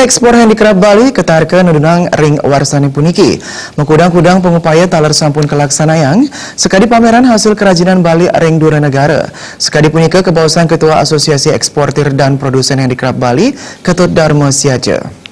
ekspor handicraft Bali ketarkan nudunang ring warsani puniki. Mengkudang-kudang pengupaya taler sampun kelaksanayang, sekadi pameran hasil kerajinan Bali ring dura negara. Sekadi punika kebawasan Ketua Asosiasi Eksportir dan Produsen Handicraft Bali, Ketut Dharma Siaja.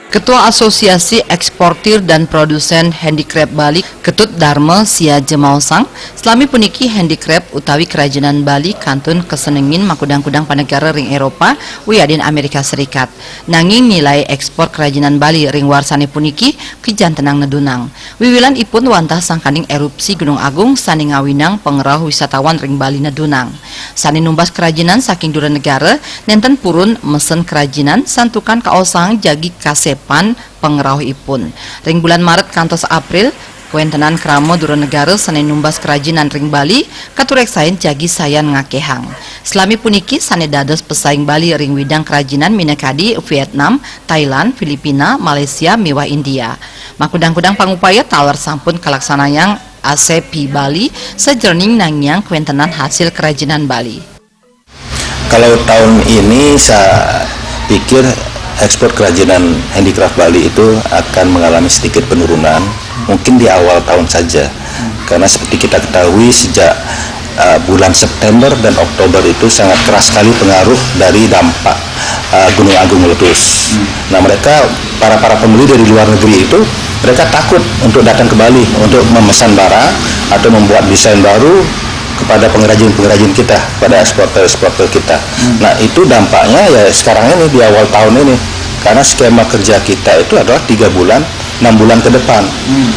Ketua Asosiasi Eksportir dan Produsen Handicraft Bali, Ketut Dharma Siaja Mausang, selami puniki handicraft utawi kerajinan Bali kantun kesenengin makudang-kudang panegara ring Eropa wiadin Amerika Serikat. Nanging nilai ekspor kerajinan Bali ring warsani puniki kijan tenang nedunang. Wiwilan ipun wantah sangkaning erupsi Gunung Agung sani ngawinang pengerah wisatawan ring Bali nedunang. Sani numbas kerajinan saking dura negara, nenten purun mesen kerajinan santukan kaosang jagi kasepan pengerah ipun. Ring bulan Maret kantos April, kuentenan kramo dura negara sani numbas kerajinan ring Bali katurek sain jagi sayan ngakehang. Selami puniki sani dados pesaing Bali ring widang kerajinan minakadi Vietnam, Thailand, Filipina, Malaysia, miwah India. Makudang-kudang pangupaya taler sampun kalaksanayang ASEPI Bali sejerning nangyang kuentenan hasil kerajinan Bali. Kalau tahun ini saya pikir ekspor kerajinan handicraft Bali itu akan mengalami sedikit penurunan, mungkin di awal tahun saja, karena seperti kita ketahui sejak bulan September dan Oktober itu sangat keras sekali pengaruh dari dampak Gunung Agung meletus. Nah, para pembeli dari luar negeri itu mereka takut untuk datang ke Bali untuk memesan barang atau membuat desain baru kepada pengrajin-pengrajin kita, pada eksporter-eksporter kita. Nah, itu dampaknya ya sekarang ini di awal tahun ini, karena skema kerja kita itu adalah 3 bulan, 6 bulan ke depan.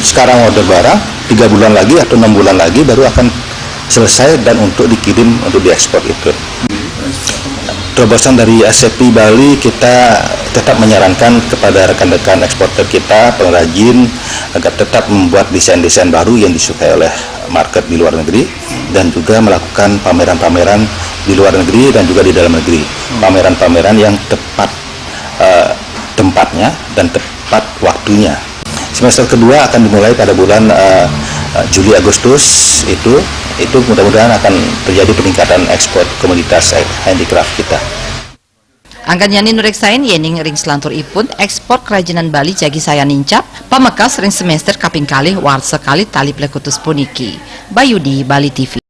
Sekarang order barang 3 bulan lagi atau 6 bulan lagi baru akan selesai dan untuk dikirim untuk diekspor itu. Terobosan dari ASEPI Bali, kita tetap menyarankan kepada rekan-rekan eksporter kita, pengrajin, agar tetap membuat desain-desain baru yang disukai oleh market di luar negeri, dan juga melakukan pameran-pameran di luar negeri dan juga di dalam negeri. Pameran-pameran yang tepat tempatnya dan tepat waktunya. Semester kedua akan dimulai pada bulan Juli Agustus, itu mudah-mudahan akan terjadi peningkatan ekspor komoditas handicraft kita. Angkan yani nureksain yening ring selantur ipun ekspor kerajinan Bali jagi saya nincap pamekas ring semester kaping kalih war sekali tali plekutus puniki. Bayudi Bali TV.